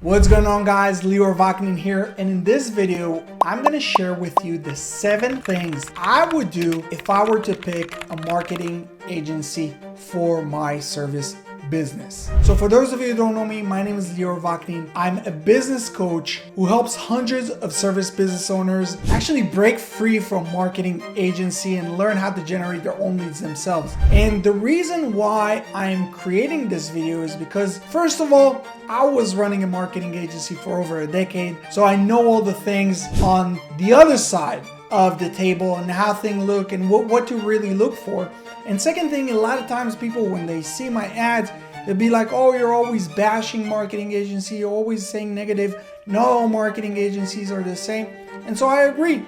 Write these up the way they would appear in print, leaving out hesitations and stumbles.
What's going on, guys? Lior Vaknin here, and in this video I'm going to share with you the 7 things I would do if I were to pick a marketing agency for my service business. So for those of you who don't know me, my name is Lior Vaknin. I'm a business coach who helps hundreds of service business owners actually break free from marketing agency and learn how to generate their own leads themselves. And the reason why I'm creating this video is because, first of all, I was running a marketing agency for over a decade, so I know all the things on the other side of the table and how things look and what to really look for. And second thing, a lot of times people, when they see my ads, they'll be like, oh, you're always bashing marketing agency, you're always saying negative, not all marketing agencies are the same. And so I agree.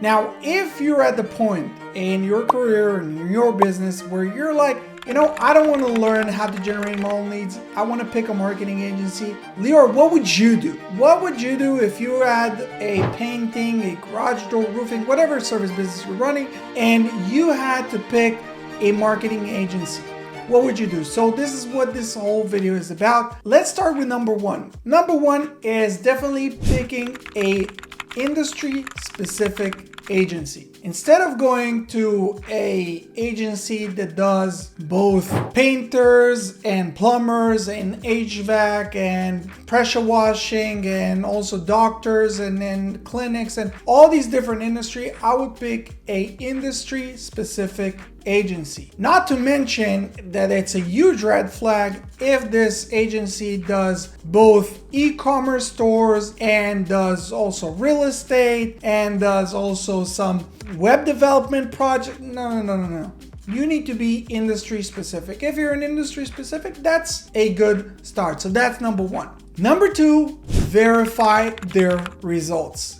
Now, if you're at the point in your career and in your business where you're like, I don't want to learn how to generate my own leads, I want to pick a marketing agency. Lior, what would you do? What would you do if you had a painting, a garage door, roofing, whatever service business you're running, and you had to pick a marketing agency? What would you do? So this is what this whole video is about. Let's start with number 1. Number 1 is definitely picking a industry specific agency. Instead of going to a agency that does both painters and plumbers and HVAC and pressure washing and also doctors and then clinics and all these different industry, I would pick a industry specific agency. Not to mention that it's a huge red flag if this agency does both e-commerce stores and does also real estate and does also some web development project. No. You need to be industry specific. If you're an industry specific, that's a good start. So that's number 1. Number 2, verify their results.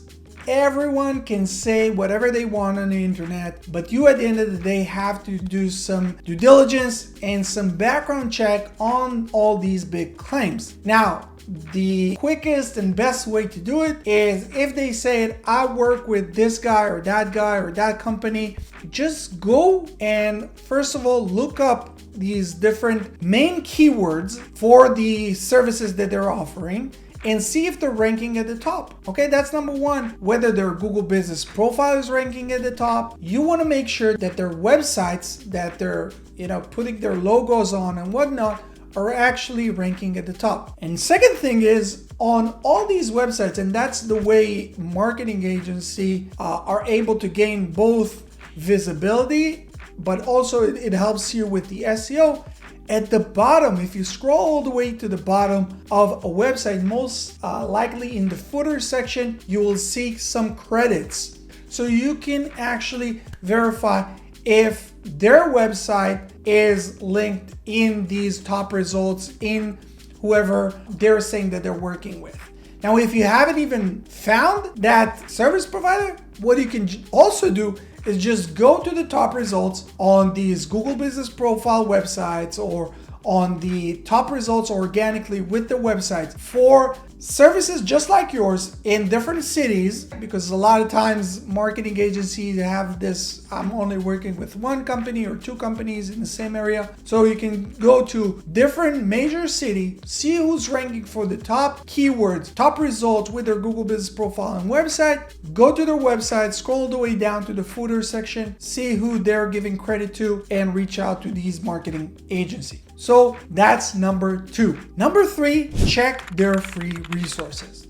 Everyone can say whatever they want on the internet, but you at the end of the day have to do some due diligence and some background check on all these big claims. Now, the quickest and best way to do it is if they said, I work with this guy or that company, just go and first of all, look up these different main keywords for the services that they're offering and see if they're ranking at the top. Okay, that's number 1. Whether their Google Business Profile is ranking at the top, you want to make sure that their websites that they're, putting their logos on and whatnot are actually ranking at the top. And second thing is, on all these websites, and that's the way marketing agency are able to gain both visibility, but also it helps you with the SEO. At the bottom, if you scroll all the way to the bottom of a website, most likely in the footer section, you will see some credits. So you can actually verify if their website is linked in these top results in whoever they're saying that they're working with. Now, if you haven't even found that service provider, what you can also do is just go to the top results on these Google Business Profile websites or on the top results organically with the websites for services just like yours in different cities, because a lot of times marketing agencies have this, I'm only working with one company or 2 companies in the same area. So you can go to different major cities, see who's ranking for the top keywords, top results with their Google Business Profile and website, go to their website, scroll all the way down to the footer section, see who they're giving credit to and reach out to these marketing agencies. So that's number 2. Number 3, check their free resources.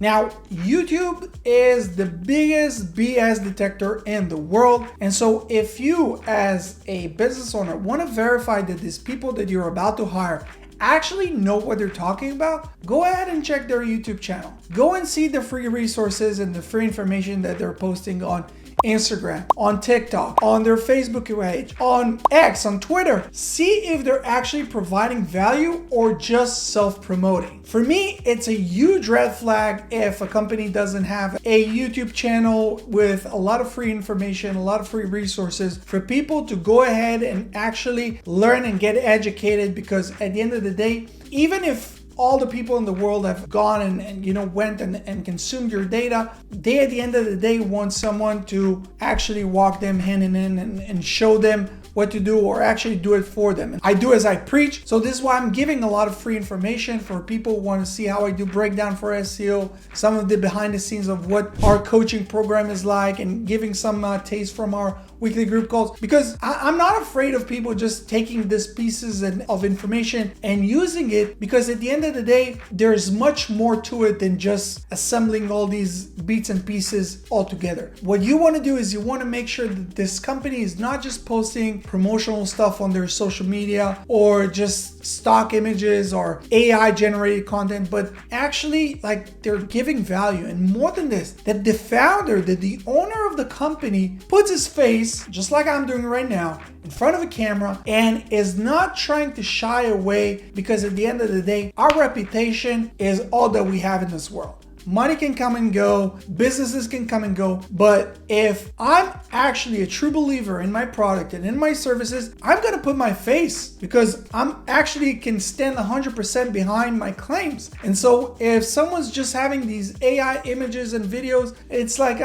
Now, YouTube is the biggest BS detector in the world. And so if you as a business owner want to verify that these people that you're about to hire actually know what they're talking about, go ahead and check their YouTube channel. Go and see the free resources and the free information that they're posting on Instagram, on TikTok, on their Facebook page, on X, on Twitter. See if they're actually providing value or just self-promoting. For me, it's a huge red flag if a company doesn't have a YouTube channel with a lot of free information, a lot of free resources for people to go ahead and actually learn and get educated, because at the end of the day, even if all the people in the world have gone and went and consumed your data, they at the end of the day want someone to actually walk them hand in hand and show them what to do or actually do it for them. And I do as I preach. So this is why I'm giving a lot of free information for people who want to see how I do breakdown for SEO, some of the behind the scenes of what our coaching program is like, and giving some taste from our weekly group calls, because I'm not afraid of people just taking these pieces of information and using it, because at the end of the day, there's much more to it than just assembling all these bits and pieces all together. What you want to do is you want to make sure that this company is not just posting promotional stuff on their social media or just stock images or AI generated content, but actually like they're giving value. And more than this, that the founder, that the owner of the company puts his face, just like I'm doing right now, in front of a camera and is not trying to shy away, because at the end of the day, our reputation is all that we have in this world. Money can come and go, businesses can come and go, but if I'm actually a true believer in my product and in my services, I'm gonna put my face, because I'm actually can stand 100% behind my claims. And so if someone's just having these AI images and videos, it's like,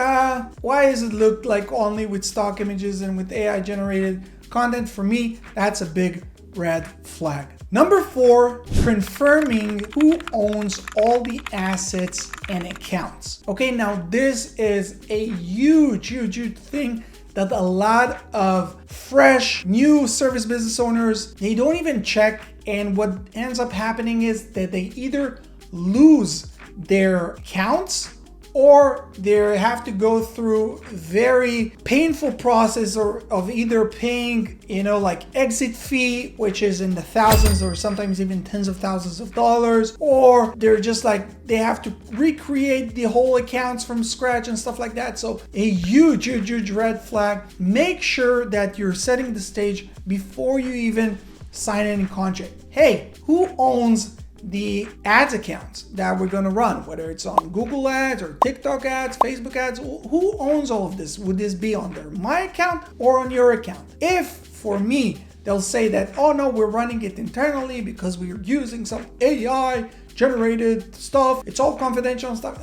why does it look like only with stock images and with AI generated content? For me, that's a big red flag. Number 4, confirming who owns all the assets and accounts. Okay, now this is a huge thing that a lot of fresh new service business owners, they don't even check. And what ends up happening is that they either lose their accounts or they have to go through very painful process of either paying, like exit fee, which is in the thousands or sometimes even tens of thousands of dollars, or they're just like, they have to recreate the whole accounts from scratch and stuff like that. So a huge red flag. Make sure that you're setting the stage before you even sign any contract. Hey, who owns the ads accounts that we're going to run, whether it's on Google ads or TikTok ads, Facebook ads? Who owns all of this? Would this be under my account or on your account? If for me, they'll say that, oh no, we're running it internally because we're using some AI generated stuff, it's all confidential and stuff.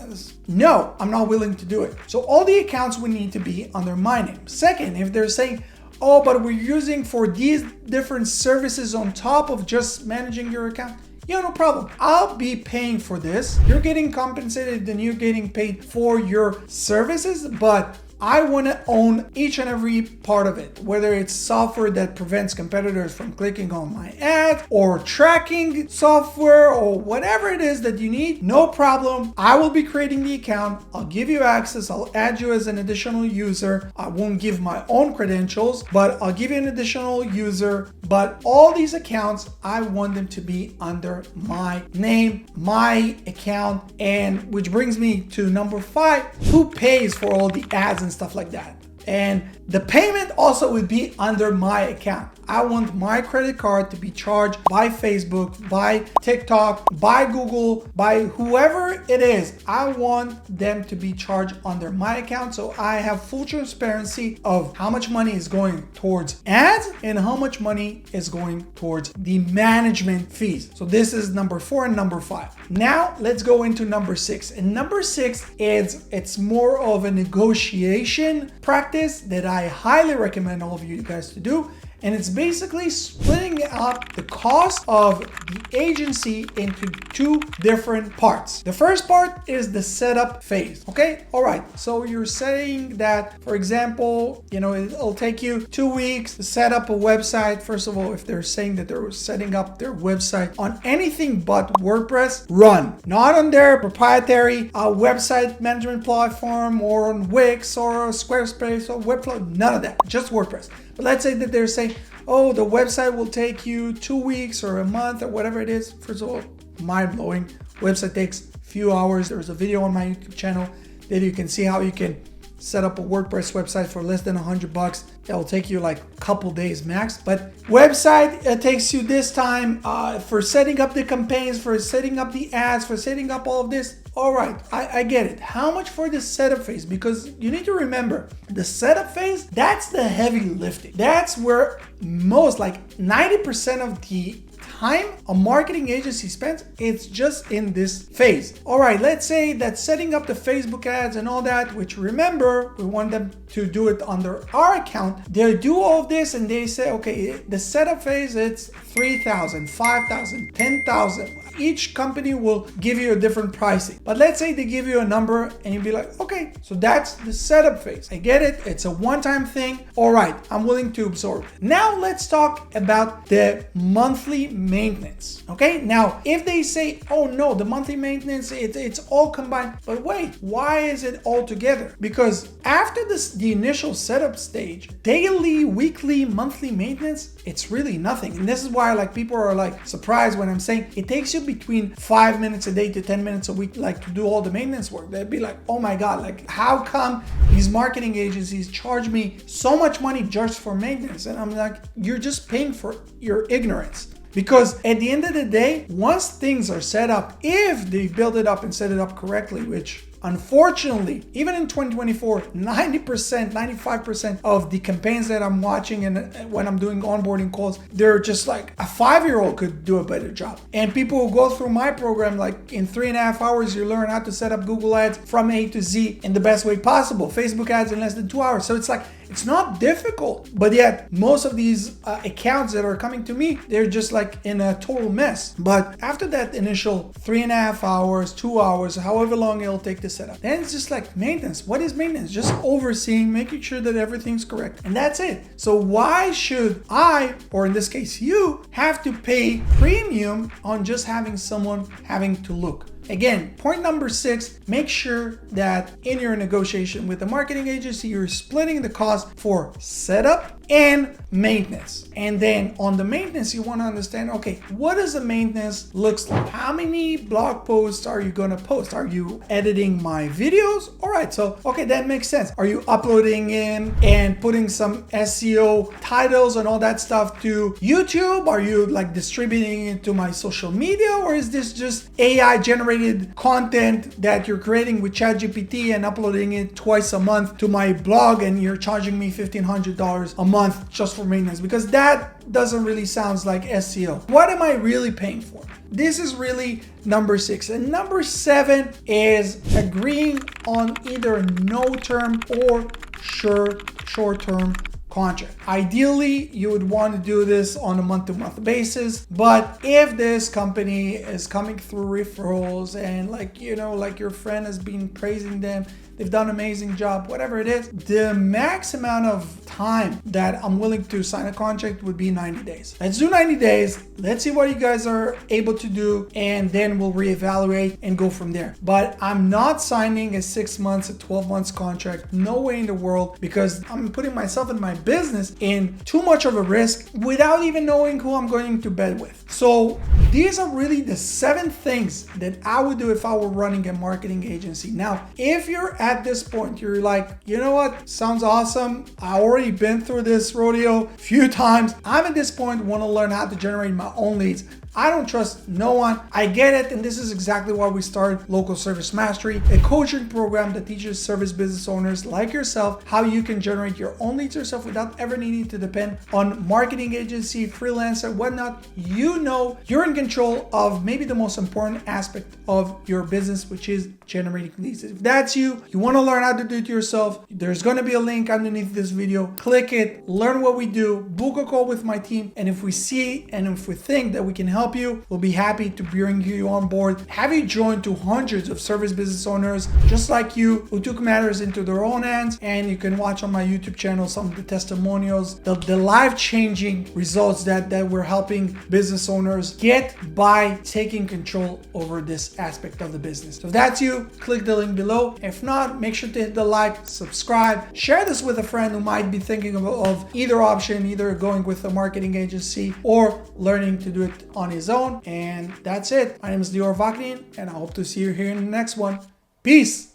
No, I'm not willing to do it. So all the accounts would need to be under my name. Second, if they're saying, oh, but we're using for these different services on top of just managing your account, yeah, no problem. I'll be paying for this. You're getting compensated and you're getting paid for your services, but I want to own each and every part of it, whether it's software that prevents competitors from clicking on my ad or tracking software or whatever it is that you need. No problem. I will be creating the account. I'll give you access. I'll add you as an additional user. I won't give my own credentials, but I'll give you an additional user. But all these accounts, I want them to be under my name, my account, and which brings me to number 5, who pays for all the ads and stuff like that. And the payment also would be under my account. I want my credit card to be charged by Facebook, by TikTok, by Google, by whoever it is. I want them to be charged under my account, so I have full transparency of how much money is going towards ads and how much money is going towards the management fees. So this is number 4 and number 5. Now let's go into number 6. And number 6 is, it's more of a negotiation practice that I highly recommend all of you guys to do. And it's basically splitting up the cost of the agency into 2 different parts. The first part is the setup phase. Okay, all right. So you're saying that, for example, it'll take you 2 weeks to set up a website. First of all, if they're saying that they're setting up their website on anything but WordPress, run. Not on their proprietary website management platform or on Wix or Squarespace or Webflow, none of that, just WordPress. But let's say that they're saying, oh, the website will take you 2 weeks or a month or whatever it is. First of all, mind-blowing. Website takes a few hours. There's a video on my YouTube channel that you can see how you can set up a WordPress website for less than $100. It'll take you like a couple days max. But website, it takes you this time for setting up the campaigns, for setting up the ads, for setting up all of this. All right, I get it. How much for the setup phase? Because you need to remember, the setup phase, that's the heavy lifting. That's where most, like 90% of the time a marketing agency spends, it's just in this phase. All right, let's say that setting up the Facebook ads and all that, which remember, we want them to do it under our account. They do all of this and they say, okay, the setup phase, it's 3,000, 5,000, 10,000. Each company will give you a different pricing. But let's say they give you a number and you'll be like, okay, so that's the setup phase. I get it. It's a one-time thing. All right, I'm willing to absorb. Now let's talk about the monthly maintenance. Okay, now if they say, oh no, the monthly maintenance, it's all combined. But wait, why is it all together? Because after the initial setup stage, daily, weekly, monthly maintenance, it's really nothing. And this is why like people are like surprised when I'm saying it takes you between 5 minutes a day to 10 minutes a week, like to do all the maintenance work. They'd be like, oh my God, like how come these marketing agencies charge me so much money just for maintenance? And I'm like, you're just paying for your ignorance. Because at the end of the day, once things are set up, if they build it up and set it up correctly, which unfortunately, even in 2024, 90%, 95% of the campaigns that I'm watching and when I'm doing onboarding calls, they're just like a 5-year-old could do a better job. And people who go through my program, like in 3.5 hours, you learn how to set up Google Ads from A to Z in the best way possible. Facebook ads in less than 2 hours. So it's like, it's not difficult, but yet most of these accounts that are coming to me, they're just like in a total mess. But after that initial 3.5 hours, 2 hours, however long it'll take to set up, then it's just like maintenance. What is maintenance? Just overseeing, making sure that everything's correct. And that's it. So why should I, or in this case you, have to pay premium on just having someone having to look? Again, point number 6, make sure that in your negotiation with the marketing agency, you're splitting the cost for setup and maintenance. And then on the maintenance, you want to understand, okay, what does the maintenance looks like? How many blog posts are you going to post? Are you editing my videos? All right, so, okay, that makes sense. Are you uploading in and putting some SEO titles and all that stuff to YouTube? Are you like distributing it to my social media? Or is this just AI generated content that you're creating with ChatGPT and uploading it twice a month to my blog and you're charging me $1,500 a month just for maintenance? Because that doesn't really sound like SEO. What am I really paying for? This is really number 6. And number 7 is agreeing on either no term or short-term contract. Ideally, you would want to do this on a month-to-month basis, but if this company is coming through referrals and like, you know, like your friend has been praising them, they've done an amazing job, whatever it is, the max amount of time that I'm willing to sign a contract would be 90 days. Let's do 90 days. Let's see what you guys are able to do, and then we'll reevaluate and go from there. But I'm not signing a 6 months, a 12 months contract. No way in the world, because I'm putting myself and my business in too much of a risk without even knowing who I'm going to bed with. So these are really the 7 things that I would do if I were running a marketing agency. Now, if you're at this point, you're like, you know what, sounds awesome. I already been through this rodeo a few times. I'm at this point, want to learn how to generate my own leads. I don't trust no one. I get it. And this is exactly why we started Local Service Mastery, a coaching program that teaches service business owners like yourself how you can generate your own leads yourself without ever needing to depend on marketing agency, freelancer, whatnot. You know, you're in control of maybe the most important aspect of your business, which is generating leads. If that's you, you want to learn how to do it yourself, there's going to be a link underneath this video. Click it, learn what we do, book a call with my team. And if we see and if we think that we can help you, we'll be happy to bring you on board, have you join to hundreds of service business owners just like you who took matters into their own hands. And you can watch on my YouTube channel some of the testimonials, the life-changing results that we're helping business owners get by taking control over this aspect of the business. So if that's you, click the link below. If not, make sure to hit the like, subscribe, share this with a friend who might be thinking of either option, either going with a marketing agency or learning to do it on his own. And that's it. My name is Lior Vaknin, and I hope to see you here in the next one. Peace.